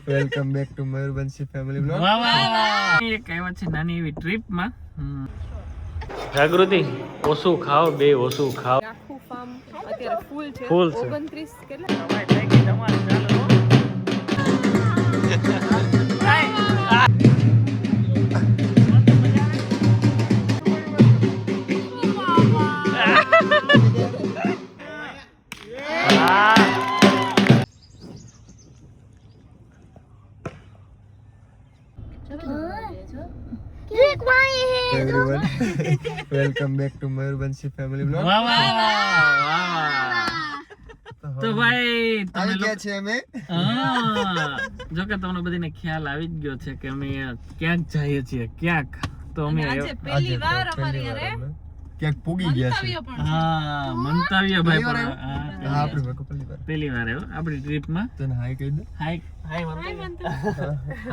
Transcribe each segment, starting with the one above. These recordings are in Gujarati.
Welcome back to Mayurvanshi family blog. વાહ વાહ વાહ. એક આવ્યા છે નાની એવી ટ્રીપ માં. જાગૃતિ ઓછું ખાઓ, બે ઓછું ખાઓ. આખું ફાર્મ અત્યારે ફૂલ છે. ફૂલ છે. 29 કેટલા ભાઈ થઈ ગઈ તમારી ચાલો. Everyone welcome back to Mayurvanshi family blog. વાહ વાહ વાહ. તો ભાઈ તમે આવી ગયા છે અમે. જો કે તમને બધાને ખ્યાલ આવી જ ગયો છે કે અમે ક્યાંક જઈએ છીએ ક્યાંક. તો અમે આજે પહેલી વાર અમારી યારે ક્યાંક પૂગી ગયા છે. મંતવ્ય પણ હા મંતવ્ય ભાઈ પણ હા આપણી વખત પહેલી વાર આવ્યો આપણી ટ્રીપ માં. તને હાય કહી દે. હાય હાય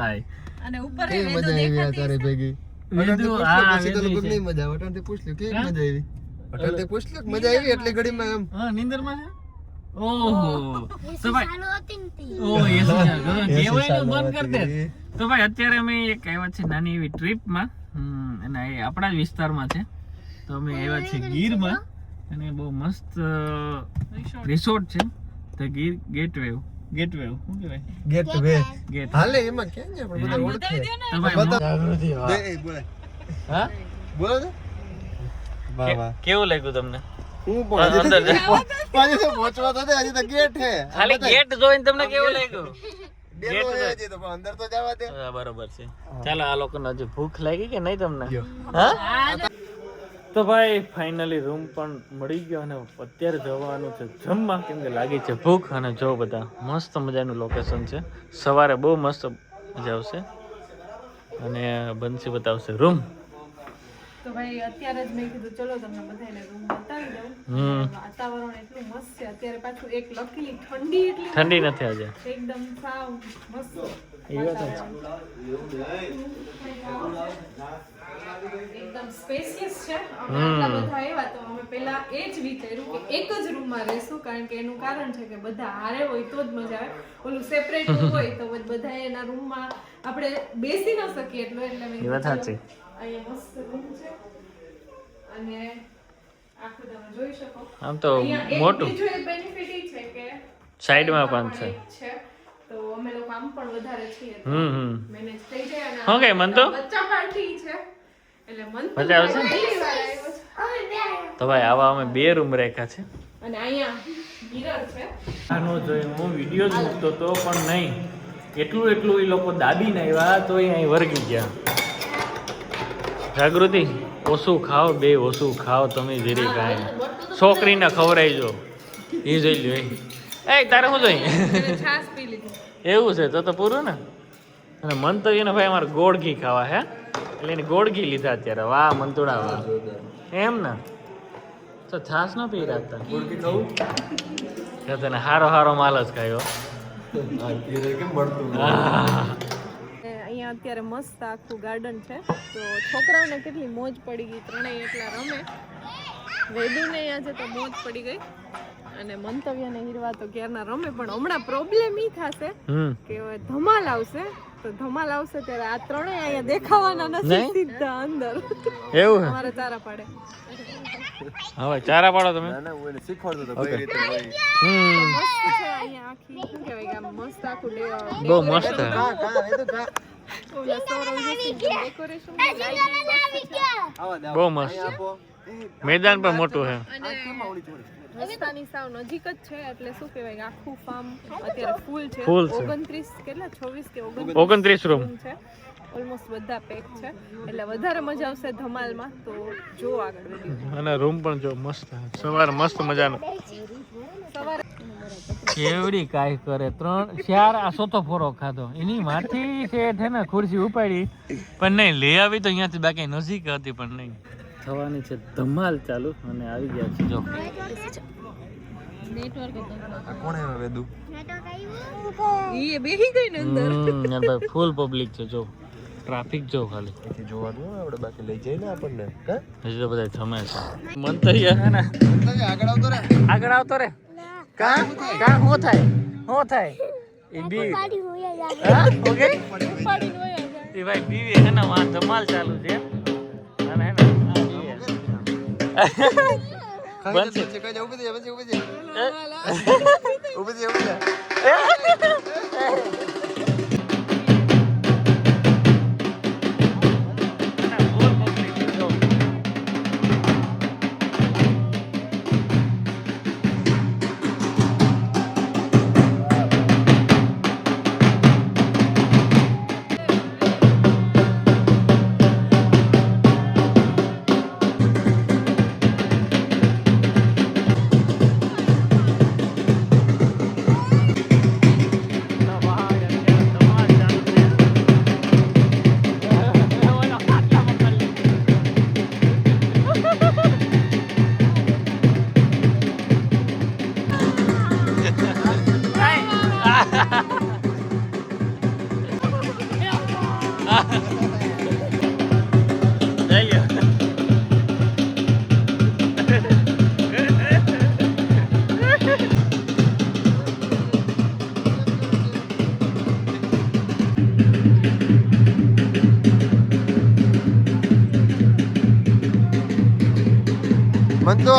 હાય. અને ઉપર એ કેવી વેદો મજા આવી આ દેખાતી તારે ભેગી. વેદુ પછી તો લોકો નહીં મજા આવે. અટાણથી પૂછ લ્યો કેવી મજા આવી. અટાણથી પૂછ લ્યો કે મજા આવી એટલે ઘડીમાં એમ. હા નીંદર માં છે. ઓહો તો ભાઈ ઓહ એસી ચાલુ કેવાય ને બંધ કરી દે. તો ભાઈ અત્યારે અમે એક આવ્યા છે નાની એવી ટ્રીપ માં. અને એ આપણા જ વિસ્તારમાં છે. તો અમે આવ્યા છે ગીરમાં અને બહુ મસ્ત રિસોર્ટ છે તો ગીર ગેટવે શું કહેવાય ગેટ વે ગેટ. હાલે એમાં ક્યાં છે આપણે બધા ઓળખે. તો ભાઈ જાગૃતિ બે બોલે. હા બોલો ને. વાહ વાહ. કેવું લાગ્યું તમને? હું પણ અંદર પાછી તો પહોંચવા તો દે. હજી તો ગેટ છે. ખાલી ગેટ જોઈને તમને કેવું લાગ્યું? ડેલો છે હજી તો પણ અંદર તો જવા દે. હા બરોબર છે. ચાલો આ લોકોને હજી ભૂખ લાગી કે નહીં તમને? યો. હા તો ભાઈ ફાઇનલી રૂમ પણ મળી ગયો અને અત્યારે જવાનું છે જમવા કેમ કે લાગી છે ભૂખ. અને જો બધા મસ્ત મજાનું લોકેશન છે. સવારે બહુ મસ્ત મજા આવશે અને બંસી બતાવશે રૂમ. તો ભાઈ અત્યારે જ મેં કીધું ચલો તમને બધાને રૂમ બતાવી દઉં. વાતાવરણ એટલું મસ્ત છે અત્યારે પાછું એક લકીલી ઠંડી એટલી ઠંડી નથી આજે. એકદમ સાવ મસ્ત એ વાત જ. એકદમ સ્પેશિયસ છે. અમે આટલા બધા આવ્યા તો અમે પહેલા એ જ વિચાર્યું કે એક જ રૂમમાં રહેશું કારણ કે એનું કારણ છે કે બધા હારે હોય તો જ મજા આવે. ઓલું સેપરેટ હોય તો બધા એના રૂમમાં આપણે બેસી ન શકીએ એટલે મેં એ વાત સાચી. અહીંયા મસ્ત રૂમ છે અને આખું તમે જોઈ શકો. આમ તો મોટું બીજું એક બેનિફિટ એ છે કે સાઈડમાં પણ છે. તો અમે લોકો આમ પણ વધારે છીએ મેનેજ થઈ જાય અને શું કે મન તો બચ્ચા પાર્ટી છે એટલે મન તો મજા આવશે ને? પહેલી વાર આવ્યો છે તો ભાઈ આવા અમે 2 રૂમ રાખ્યા છે. અને અહીંયા મિરર છે. આનો જોઈ હું વિડીયો જ મૂકતો તો પણ નહીં એટલું એ લોકો દાબીને આવ્યા તો અહીં વર્ગી ગયા. જાગૃતિ ઓછું ખાઓ, બે ઓછું ખાઓ તમે જરી કાંઈ છોકરીને ખવડાવજો. એ જોઈ લ્યો એ તારે શું જોઈ છાસ પી લીધી. એવું છે તો પૂરું ને. અને મન તો એને ભાઈ અમારે ગોળ ઘી ખાવા હે એટલે એને ગોળ ઘી લીધા અત્યારે. વાહ મંતુડા વાહ એમ ને તો છાસ ન પી રાખતા ગુડકી ખાવું. કે તને હારો માલ જ ખાયો. આ પીરે કેમ મળતું અહીંયા અત્યારે મસ્ત આખું ગાર્ડન છે તો છોકરાઓને કેટલી મોજ પડી ગઈ. ત્રણેય એટલા રમે. વેદુને આજે તો મોજ પડી ગઈ અને મંતવ્ય ને હીરવા તો ક્યારના રમે. પણ હમણાં પ્રોબ્લેમ ઈ થશે કે ધમાલ આવશે તો ધમાલ આવશે ત્યારે આ ત્રણેય અહીંયા દેખાવાના નથી સીધા અંદર. એવું હે અમારે તારા પાડે. હવે ચારા પાડો તમે. ના હું એને શીખવાડતો તો કઈ રીતે હોય. મસ્ત છે અહીંયા આખી શું કહેવાય કે આમ મસ્ત આખું બહુ મસ્ત હે. કા એ તો કા ઓલા ડેકોરેશન લાઈટિંગ બહુ મસ્ત છે. મેદાન પણ મોટું છે. અને રસ્તાની સાવ નજીક જ છે એટલે શું કહેવાય કે આખું ફાર્મ અત્યારે ફૂલ છે. 29 કેટલા 26 કે 29 રૂમ છે. ઓલમોસ્ટ બધા પેક છે એટલે વધારે મજા આવશે ધમાલમાં. તો જો આગળ વિડિયો અને રૂમ પણ જો મસ્ત સવારે મસ્ત મજાનો. સવારે કેવડી કાઈ કરે 3-4 આ સોતો ફોરો ખાધો એની માથી શેઠ હે ને ખુરશી ઉપાડી પણ નહીં લઈ આવી તો અહીંયાથી બાકી નજીક હતી પણ નહીં. થવાની છે ધમાલ ચાલુ અને આવી ગયા છે જો નેટવર્ક આ કોણ આવે વેદુ. ઈ બેહી ગઈ ને અંદર. ભાઈ ફૂલ પબ્લિક છે જો. ટ્રાફિક જો ખાલી એથી જોવાનું આપણે બાકી લઈ જઈને આપણને હે હજી તો બધા જમે છે. મન તો યાર હે ને આગળ આવતો રે આગળ આવતો રે. કા શું થાય એ બી હા ઓકે ઉપાડીને વયા જાય. એ ભાઈ બીવી હે ને વાં ધમાલ ચાલુ છે અને હે ને બનશે કઈ જા ઉભી થઈ ઊભી થઈ મન તો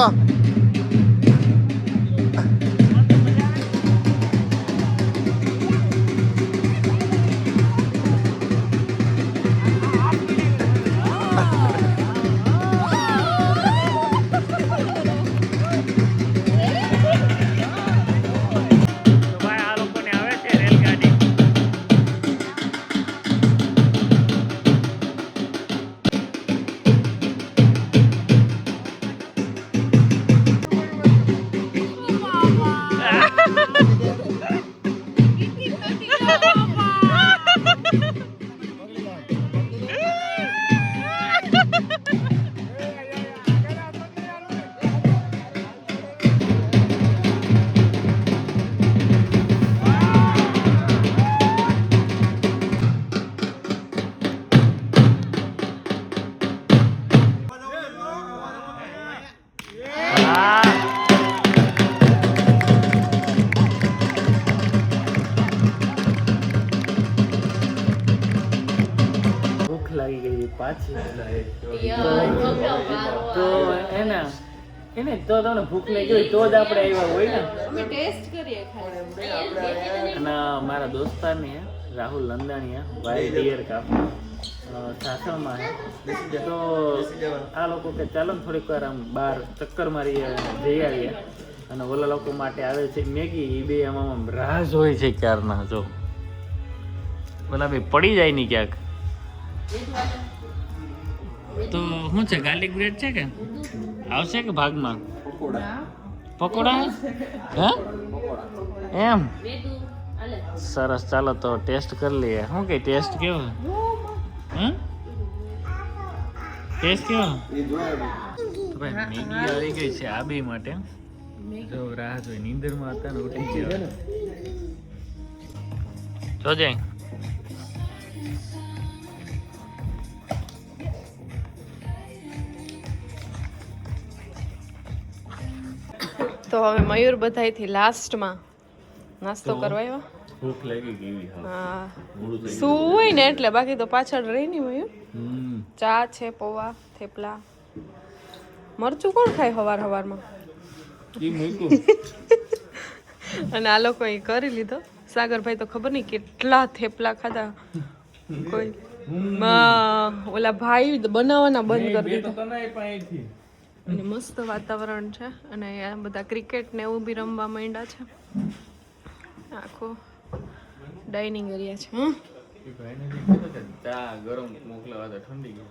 ભૂખ લાગી ગઈ પાછી તો એને તો તમને ભૂખ લાગી હોય તો જ આપણે આવ્યા હોય ને અમે ટેસ્ટ કરીએ ખાલી. અને મારા દોસ્તારની રાહુલ લંદાણીયા ભાઈ ડિયર કાપ સાસણમાં હે તો આ લોકો કે ચાલો ને થોડીક વાર આમ બહાર ચક્કર મારી જઈ આવીએ અને ઓલા લોકો માટે આવે છે મેગી એ બે આમાં રાહ જોઈ છે ક્યારના જો ઓલા બે પડી જાય નહીં ક્યાંક તો શું છે ગાર્લિક બ્રેડ છે કે આવશે કે ભાગમાં પકોડા હે એમ સરસ ચાલો તો ટેસ્ટ કરી લઈએ શું કે ટેસ્ટ કેવો હે ટેસ્ટ કેવો તો ભાઈ મેગી આવી ગઈ છે આ બે માટે જો રાહ જોઈ નીંદરમાં હતા ને ઉઠી ગયા જોજે તો હવે મયુર બધાયથી લાસ્ટમાં નાસ્તો કરવા આવ્યા. ભૂખ લાગી ગઈ હા શું હોય ને એટલે બાકી તો પાછળ રહી નહીં મયુર. ચા છે, પૌવા, થેપલા. મરચું કોણ ખાય હવાર હવારમાં? અને આ લોકો એ કરી લીધો. સાગરભાઈ તો ખબર નહીં કેટલા થેપલા ખાધા. કોઈ ઓલા ભાઈ બનાવવાના બંધ કરી દીધા. અને મસ્ત વાતાવરણ છે અને આ બધા ક્રિકેટ ને એવું બી રમવા માંડ્યા છે. આખો ડાઇનિંગ એરિયા છે. ચા ગરમ મોકલાવા તો ઠંડી ગઈ.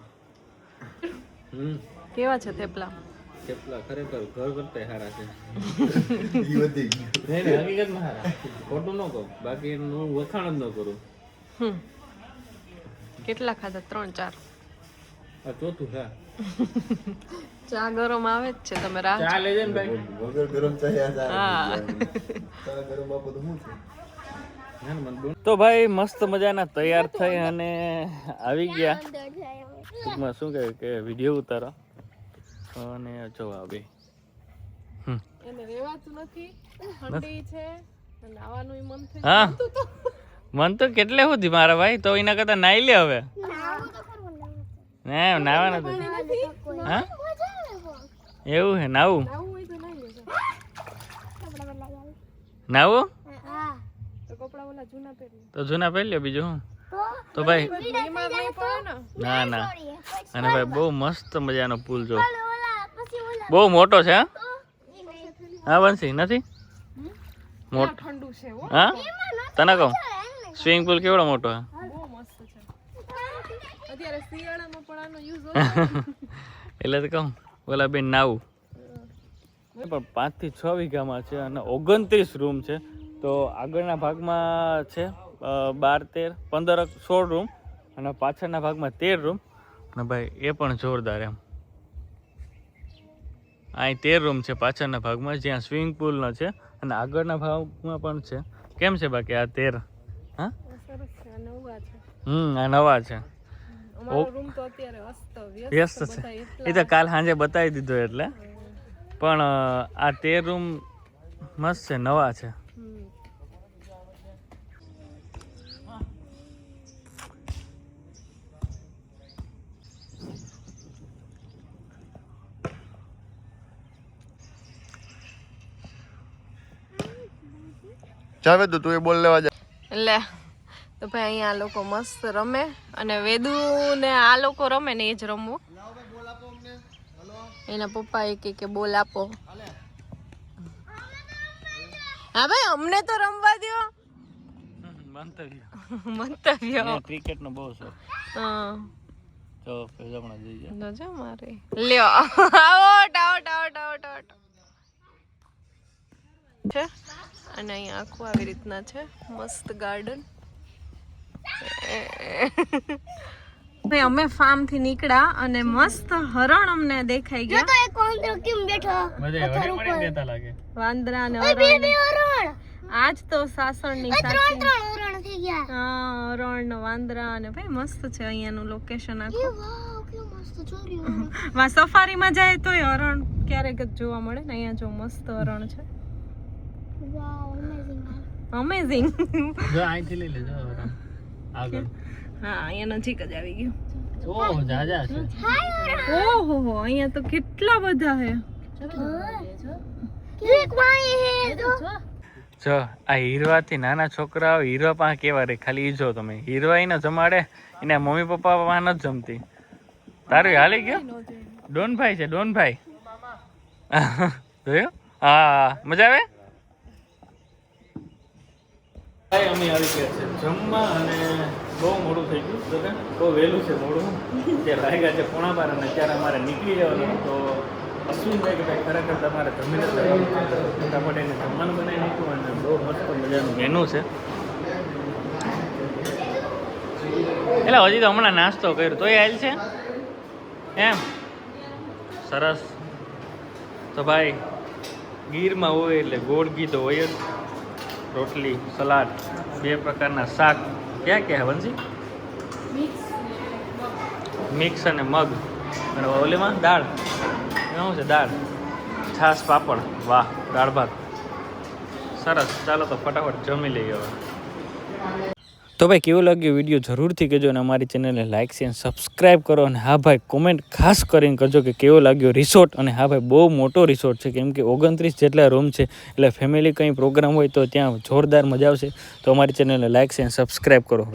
કેવા છે થેપલા? થેપલા ખરેખર ઘર કરતા સારા છે. હકીકતમાં સારા, ખોટું ન કહું, બાકી હું વખાણ જ ન કરું. કેટલા ખાધા? 3-4. આ ચોથું છે. ચા ગરમ આવે જ છે, તમે રાહ ચા લેજે ને ભાઈ. વગર ગરમ ચા હા ગરમ આપો તો શું છે? તો ભાઈ મસ્ત મજાના તૈયાર થઈ અને આવી ગયા. ટૂંકમાં શું કહે કે વિડીયો ઉતારો અને જો આ બે એને રેવાતું નથી. ઠંડી છે નાવાનું ય મન થઈ હા ગયું તો મન તો કેટલે સુધી મારા ભાઈ તો એના કરતા નાઈ લે હવે ના નાવા નથી હા એવું હે નાવું નાવું હોય તો નાઈ લેજો નાવું તો કપડા ઓલા જૂના પહેરી તો જૂના પહેરી લ્યો બીજું હું તો ભાઈ બીમાર નહીં પડે ને ના ના અને ભાઈ બહુ મસ્ત મજાનો પુલ જો બહુ મોટો છે હા હા બંસી નથી મોટો ઠંડુ છે હો હા તને કહું સ્વિમિંગ પુલ કેવડો મોટો હે બહુ મસ્ત છે અત્યારે શિયાળામાં પણ આનો યુઝ એટલે તો કહું ઓલા બેન નાવું પણ 5 થી 6 વીઘામાં છે અને 29 રૂમ છે તો આગળના ભાગમાં છે 12 13 15 16 રૂમ અને પાછળના ભાગમાં 13 રૂમ અને ભાઈ એ પણ જોરદાર એમ અહીં 13 રૂમ છે પાછળના ભાગમાં જ્યાં સ્વિમિંગ પુલનો છે અને આગળના ભાગમાં પણ છે કેમ છે બાકી આ 13 હા સરસ છે અને ઉભા છે આ નવા છે અમારો રૂમ તો અત્યારે વ્યસ્ત વ્યસ્ત છે બધા એ એટલા તો કાલ સાંજે બતાવી દીધો એટલે પણ આ 13 રૂમ મસ્ત છે નવા છે જાવે તું એ બોલ લેવા જા લે તો ભાઈ અહીંયા આ લોકો મસ્ત રમે અને વેદુ ને આ લોકો રમે ને એ જ રમવું એના પપ્પા એ કે બોલ આપો હા ભાઈ અમને તો રમવા દો મંતવ્ય ક્રિકેટ નો બહુ શોખ હા તો હમણાં જઈએ નજો મારે લ્યો out out out out out છે અને અહીંયા આખું આવી રીતના છે મસ્ત ગાર્ડન ભાઈ અમે ફાર્મ થી નીકળ્યા અને મસ્ત હરણ અમને દેખાઈ ગયા વાંદરા અને હરણ આજ તો સાસણની સાચી હા હરણ ને વાંદરા અને ભાઈ મસ્ત છે અહીંયાનું લોકેશન આખું વા સફારીમાં જાય તોય હરણ ક્યારેક જ જોવા મળે ને અહીંયા જો મસ્ત હરણ છે અમેઝિંગ જો અહીંથી લઈ લેજો આગળ હા અહીંયા નજીક જ આવી ગયું ઓહ જાજા છે ઓહો હો અહીંયા તો કેટલા બધા હે જો આ હીરવાથી નાના છોકરાઓ હીરવા પાસે કેવા રે ખાલી ઈ જો તમે હીરવા એને જમાડે એના મમ્મી પપ્પા પાસે નથી જમતી તારું હાલી ગયો ડોનભાઈ છે ડોનભાઈ જોયું હા મજા આવે અમે આવી ગયા છે જમવા અને બહુ મોડું થઈ ગયું બહુ વહેલું છે મોડું જે લાગ્યા છે 12:30 અને ત્યારે અમારે નીકળી જવાનું તો અશ્વિનભાઈ કે ભાઈ ખરેખર તમારે જમીને ફટાફટ એને જમવાનું બનાવી નાખ્યું અને બહુ મસ્ત મજાનું મેનુ છે એટલે હજી તો હમણાં નાસ્તો કર્યો તોય આવેલ છે એમ સરસ તો ભાઈ ગીરમાં હોય એટલે ગોળ ઘી તો હોય જ રોટલી સલાડ 2 પ્રકારના શાક ક્યાં ક્યાં વંશી મિક્સ અને મગ અને ઓલીમાં દાળ શું છે દાળ છાશ પાપડ વાહ દાળ ભાત સરસ ચાલો તો ફટાફટ જમી લઈએ હવે તો ભાઈ કેવો લાગ્યો વિડીયો જરૂરથી કહેજો અને અમારી ચેનલને લાઇક શેર સબસ્ક્રાઈબ કરો અને હા ભાઈ કોમેન્ટ ખાસ કરીને કરજો કે કેવો લાગ્યો રિસોર્ટ અને હા ભાઈ બહુ મોટો રિસોર્ટ છે કેમ કે 29 જેટલા રૂમ છે એટલે ફેમિલી કંઈ પ્રોગ્રામ હોય તો ત્યાં જોરદાર મજા આવશે તો અમારી ચેનલને લાઇક શેર સબસ્ક્રાઈબ કરો